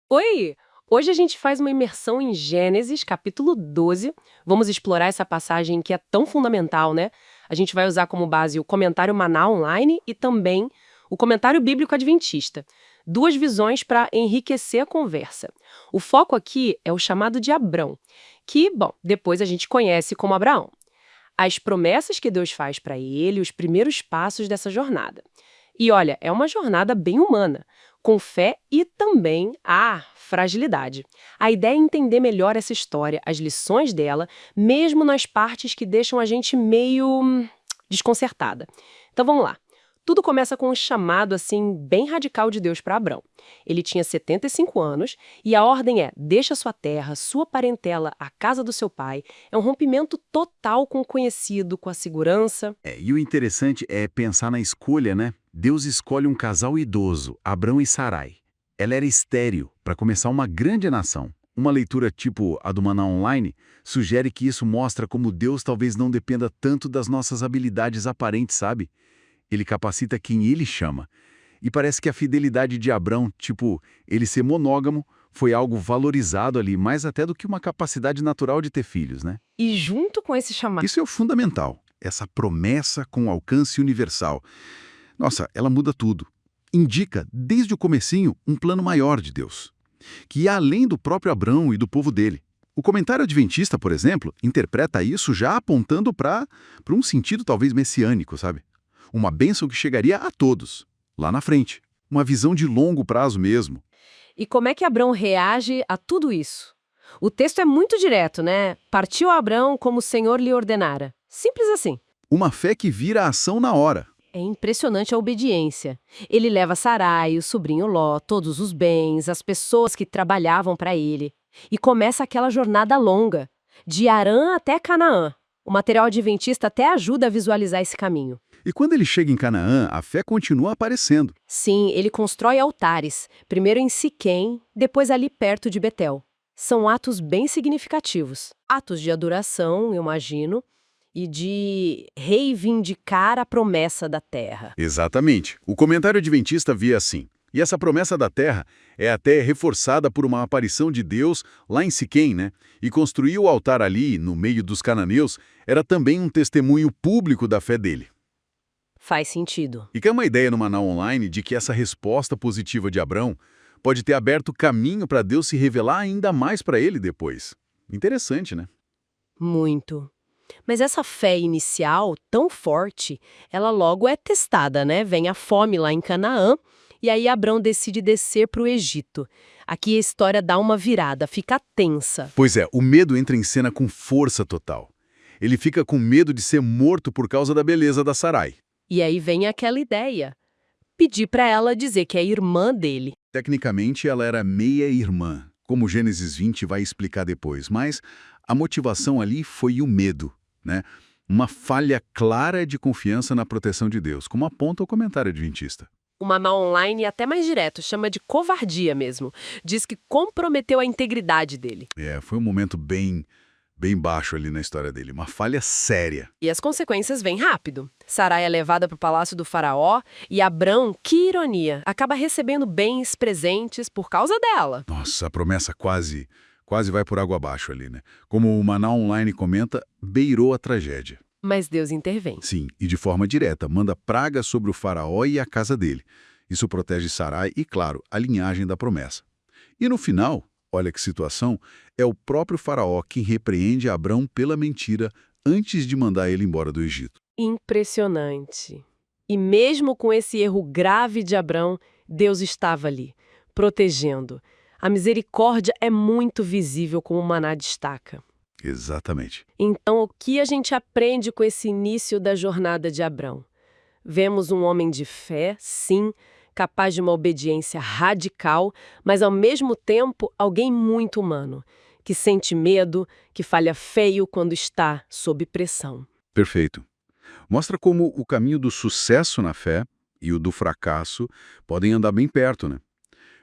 Oi! Hoje a gente faz uma imersão em Gênesis, capítulo 12. Vamos explorar essa passagem que é tão fundamental, né? A gente vai usar como base o comentário Maná Online e também o comentário bíblico adventista. Duas visões para enriquecer a conversa. O foco aqui é o chamado de Abrão, que, bom, depois a gente conhece como Abraão. As promessas que Deus faz para ele, os primeiros passos dessa jornada. E olha, é uma jornada bem humana, com fé e também a fragilidade. A ideia é entender melhor essa história, as lições dela, mesmo nas partes que deixam a gente meio desconcertada. Então vamos lá. Tudo começa com um chamado assim bem radical de Deus para Abrão. Ele tinha 75 anos e a ordem é: deixa sua terra, sua parentela, a casa do seu pai. É um rompimento total com o conhecido, com a segurança. E o interessante é pensar na escolha, né? Deus escolhe um casal idoso, Abrão e Sarai. Ela era estéril para começar uma grande nação. Uma leitura tipo a do Maná Online sugere que isso mostra como Deus talvez não dependa tanto das nossas habilidades aparentes, sabe? Ele capacita quem ele chama. E parece que a fidelidade de Abrão, tipo, ele ser monógamo, foi algo valorizado ali, mais até do que uma capacidade natural de ter filhos, né? E junto com esse chamado. Isso é o fundamental, essa promessa com alcance universal. Nossa, ela muda tudo. Indica, desde o comecinho, um plano maior de Deus, que ia além do próprio Abrão e do povo dele. O comentário adventista, por exemplo, interpreta isso já apontando para um sentido talvez messiânico, sabe? Uma bênção que chegaria a todos, lá na frente. Uma visão de longo prazo mesmo. E como é que Abrão reage a tudo isso? O texto é muito direto, né? Partiu Abrão como o Senhor lhe ordenara. Simples assim. Uma fé que vira ação na hora. É impressionante a obediência. Ele leva Sarai, o sobrinho Ló, todos os bens, as pessoas que trabalhavam para ele. E começa aquela jornada longa, de Harã até Canaã. O material adventista até ajuda a visualizar esse caminho. E quando ele chega em Canaã, a fé continua aparecendo. Sim, ele constrói altares, primeiro em Siquém, depois ali perto de Betel. São atos bem significativos. Atos de adoração, eu imagino, e de reivindicar a promessa da terra. Exatamente. O comentário adventista via assim. E essa promessa da terra é até reforçada por uma aparição de Deus lá em Siquém, né? E construir o altar ali, no meio dos cananeus, era também um testemunho público da fé dele. Faz sentido. E que é uma ideia no Maná Online de que essa resposta positiva de Abrão pode ter aberto caminho para Deus se revelar ainda mais para ele depois. Interessante, né? Muito. Mas essa fé inicial, tão forte, ela logo é testada, né? Vem a fome lá em Canaã, e aí Abrão decide descer para o Egito. Aqui a história dá uma virada, fica tensa. Pois é, o medo entra em cena com força total. Ele fica com medo de ser morto por causa da beleza da Sarai. E aí vem aquela ideia. Pedir para ela dizer que é irmã dele. Tecnicamente, ela era meia-irmã, como Gênesis 20 vai explicar depois, mas a motivação ali foi o medo, né? Uma falha clara de confiança na proteção de Deus, como aponta o comentário adventista. O Maná Online é até mais direto, chama de covardia mesmo. Diz que comprometeu a integridade dele. Foi um momento bem baixo ali na história dele, uma falha séria. E as consequências vêm rápido. Sarai é levada para o palácio do faraó e Abrão, que ironia, acaba recebendo bens, presentes por causa dela. Nossa, a promessa quase vai por água abaixo ali, né? Como o Maná Online comenta, beirou a tragédia. Mas Deus intervém. Sim, e de forma direta, manda praga sobre o faraó e a casa dele. Isso protege Sarai e, claro, a linhagem da promessa. E no final, olha que situação, é o próprio faraó quem repreende Abrão pela mentira antes de mandar ele embora do Egito. Impressionante. E mesmo com esse erro grave de Abrão, Deus estava ali, protegendo. A misericórdia é muito visível, como o Maná destaca. Exatamente. Então, o que a gente aprende com esse início da jornada de Abrão? Vemos um homem de fé, sim, capaz de uma obediência radical, mas ao mesmo tempo alguém muito humano, que sente medo, que falha feio quando está sob pressão. Perfeito. Mostra como o caminho do sucesso na fé e o do fracasso podem andar bem perto, né?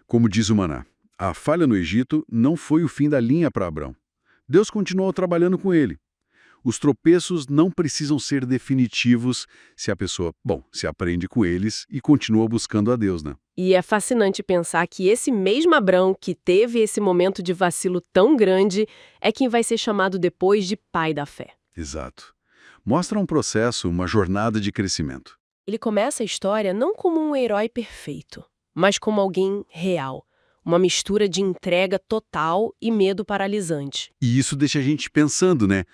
Como diz o Maná, a falha no Egito não foi o fim da linha para Abrão. Deus continuou trabalhando com ele. Os tropeços não precisam ser definitivos se a pessoa, se aprende com eles e continua buscando a Deus, né? E é fascinante pensar que esse mesmo Abrão que teve esse momento de vacilo tão grande é quem vai ser chamado depois de pai da fé. Exato. Mostra um processo, uma jornada de crescimento. Ele começa a história não como um herói perfeito, mas como alguém real. Uma mistura de entrega total e medo paralisante. E isso deixa a gente pensando, né?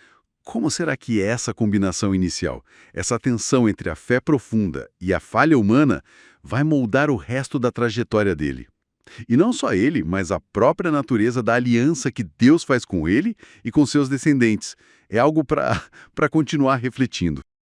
Como será que essa combinação inicial, essa tensão entre a fé profunda e a falha humana, vai moldar o resto da trajetória dele? E não só ele, mas a própria natureza da aliança que Deus faz com ele e com seus descendentes. É algo para continuar refletindo.